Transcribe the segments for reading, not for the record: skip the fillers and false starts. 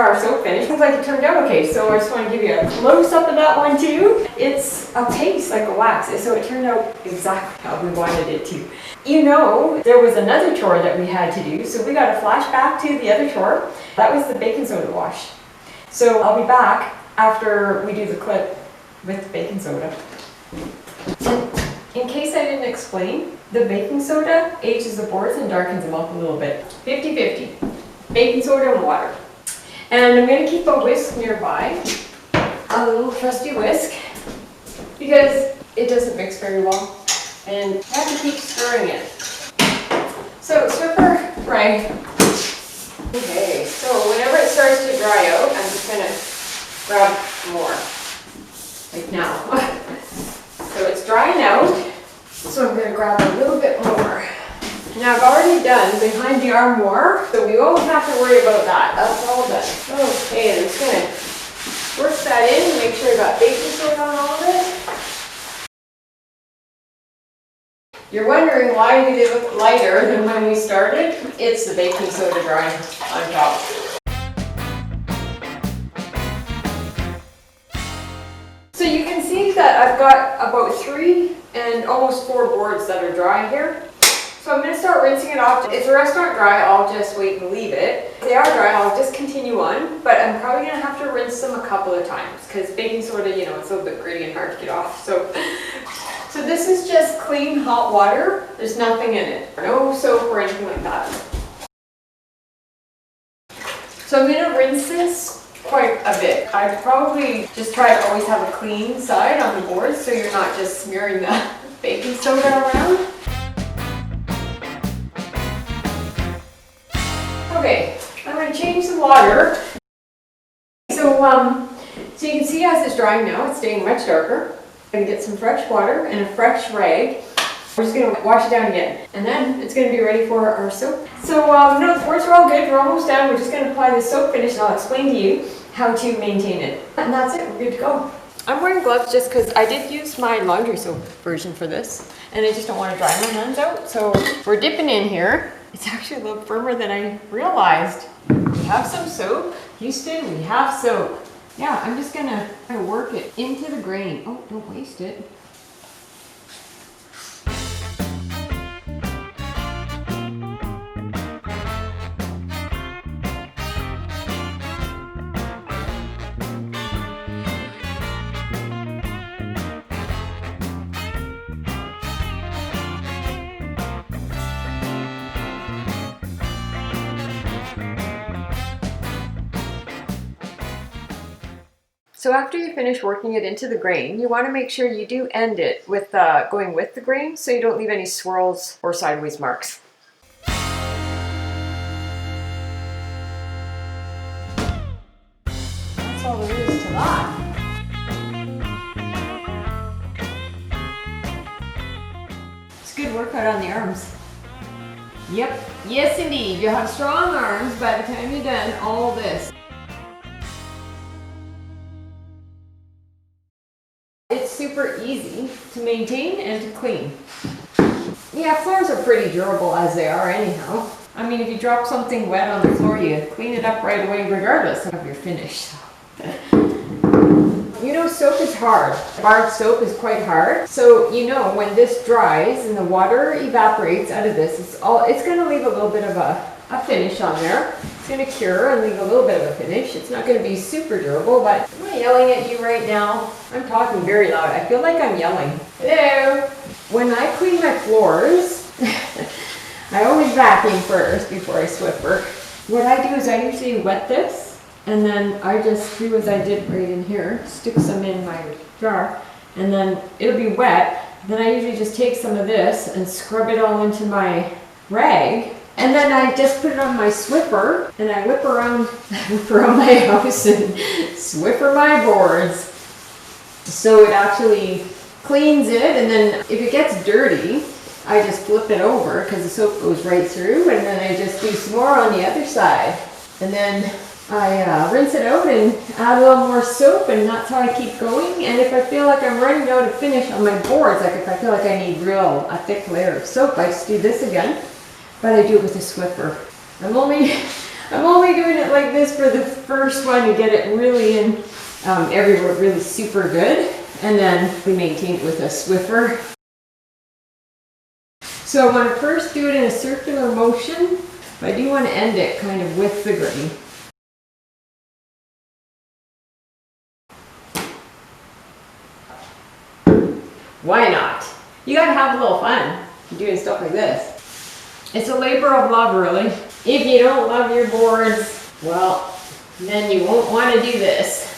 our soap finish. Seems like it turned out okay, so I just want to give you a close up of that one too. It's a paste like a wax, so it turned out exactly how we wanted it to. You know, there was another chore that we had to do, so we got a flashback to the other chore. That was the baking soda wash. So I'll be back after we do the clip with the baking soda. In case I didn't explain, the baking soda ages the boards and darkens them up a little bit. 50-50. Baking soda and water. And I'm going to keep a whisk nearby, a little trusty whisk, because it doesn't mix very well. And I have to keep stirring it. So swiffer, right. Okay, so whenever it starts to dry out, I'm just going to grab more. Like now. So it's drying out, so I'm going to grab a little bit more. Now I've already done behind the armoire, so we won't have to worry about that. That's all done. Okay, I'm just going to work that in and make sure I got baking soda on all of it. You're wondering why do they look lighter than when we started? It's the baking soda drying on top. So you can see that I've got about 3 and almost 4 boards that are dry here. So I'm going to start rinsing it off. If the rest aren't dry, I'll just wait and leave it. If they are dry, I'll just continue on, but I'm probably going to have to rinse them a couple of times because baking soda, you know, it's a little bit gritty and hard to get off. So this is just clean hot water. There's nothing in it. No soap or anything like that. So I'm going to rinse this quite a bit. I'd probably just try to always have a clean side on the board so you're not just smearing the baking soda around. Okay, I'm going to change the water. So you can see as it's drying now, it's staying much darker. I'm going to get some fresh water and a fresh rag. We're just going to wash it down again, and then it's going to be ready for our soap. So no, the boards are all good. We're almost done. We're just going to apply the soap finish, and I'll explain to you how to maintain it. And that's it. We're good to go. I'm wearing gloves just because I did use my laundry soap version for this, and I just don't want to dry my hands out. So we're dipping in here. It's actually a little firmer than I realized. We have some soap. Houston, we have soap. Yeah, I'm just gonna work it into the grain. Oh, don't waste it. So after you finish working it into the grain, you want to make sure you do end it with going with the grain so you don't leave any swirls or sideways marks. That's all there is to that. It's a good workout on the arms. Yep, yes indeed, you have strong arms by the time you're done all this. It's super easy to maintain and to clean. Yeah, floors are pretty durable as they are anyhow. I mean, if you drop something wet on the floor, you clean it up right away regardless of your finish. You know, soap is hard. Barred soap is quite hard. So, you know, when this dries and the water evaporates out of this, it's going to leave a little bit of a finish on there. It's going to cure and leave a little bit of a finish. It's not going to be super durable, but I'm not yelling at you right now. I'm talking very loud. I feel like I'm yelling. Hello! When I clean my floors, I always vacuum first before I Swiffer. What I do is I usually wet this, and then I just do as I did right in here, stick some in my jar, and then it'll be wet. Then I usually just take some of this and scrub it all into my rag. And then I just put it on my Swiffer, and I whip around my house and Swiffer my boards. So it actually cleans it, and then if it gets dirty, I just flip it over because the soap goes right through, and then I just do some more on the other side. And then I rinse it out and add a little more soap, and that's how I keep going. And if I feel like I'm running out of finish on my boards, like if I feel like I need a thick layer of soap, I just do this again. But I do it with a Swiffer. I'm only doing it like this for the first one to get it really in everywhere really super good. And then we maintain it with a Swiffer. So I want to first do it in a circular motion, but I do want to end it kind of with the grain. Why not? You gotta have a little fun doing stuff like this. It's a labor of love, really. If you don't love your boards, well, then you won't want to do this.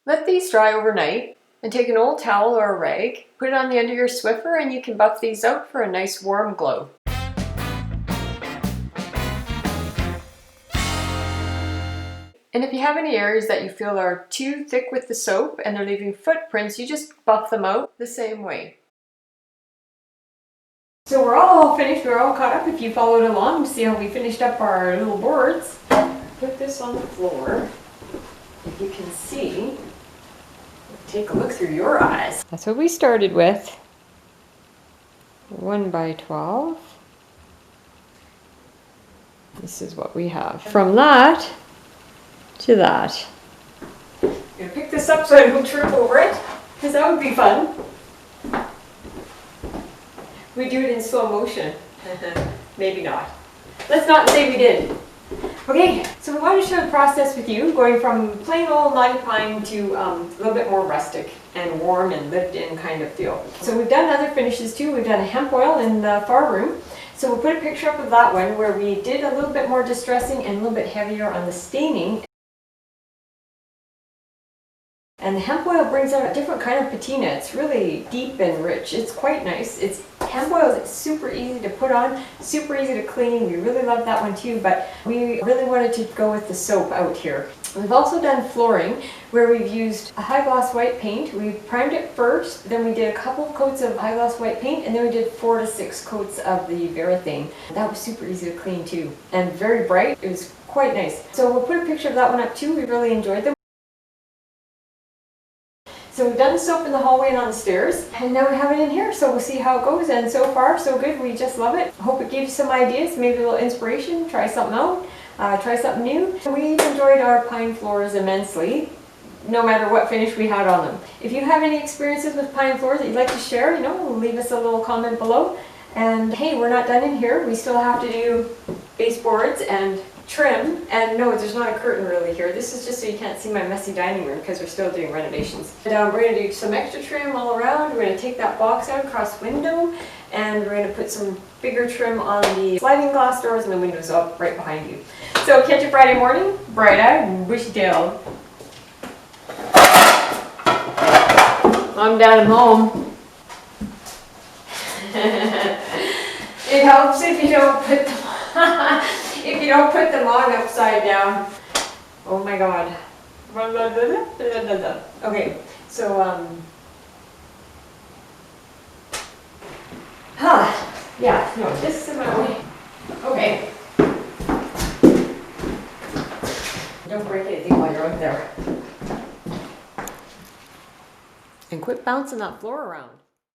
Let these dry overnight and take an old towel or a rag, put it on the end of your Swiffer, and you can buff these out for a nice warm glow. And if you have any areas that you feel are too thick with the soap and they're leaving footprints, you just buff them out the same way. So we're all finished, we're all caught up if you followed along to see how we finished up our little boards. Put this on the floor. If you can see, take a look through your eyes. That's what we started with. 1 by 12. This is what we have. From that to that. I'm gonna pick this up so I don't trip over it, because that would be fun. We do it in slow motion. Maybe not. Let's not say we did. Okay, so we wanted to share the process with you, going from plain old knotty pine to a little bit more rustic and warm and lived in kind of feel. So we've done other finishes too. We've done a hemp oil in the far room. So we'll put a picture up of that one where we did a little bit more distressing and a little bit heavier on the staining. And the hemp oil brings out a different kind of patina. It's really deep and rich. It's quite nice. Hemp oil is super easy to put on, super easy to clean. We really love that one too, but we really wanted to go with the soap out here. We've also done flooring where we've used a high gloss white paint. We primed it first, then we did a couple of coats of high gloss white paint, and then we did 4 to 6 coats of the Varathane. That was super easy to clean too, and very bright. It was quite nice. So we'll put a picture of that one up too. We really enjoyed them. So we've done the soap in the hallway and on the stairs, and now we have it in here, so we'll see how it goes, and so far so good. We just love it. Hope it gives you some ideas, maybe a little inspiration, try something out, try something new. We've enjoyed our pine floors immensely, no matter what finish we had on them. If you have any experiences with pine floors that you'd like to share, leave us a little comment below. And hey, we're not done in here. We still have to do baseboards and trim, and no, there's not a curtain really here. This is just so you can't see my messy dining room because we're still doing renovations. And, we're going to do some extra trim all around. We're going to take that box out across the window, and we're going to put some bigger trim on the sliding glass doors and the windows up right behind you. So catch you Friday morning, bright-eyed and bushy-tailed. Mom, Dad, I'm home. It helps if you don't put them if you don't put them on upside down. Oh my god. Okay, so yeah, no, this is my way. Okay. Don't break anything while you're out there. And quit bouncing that floor around.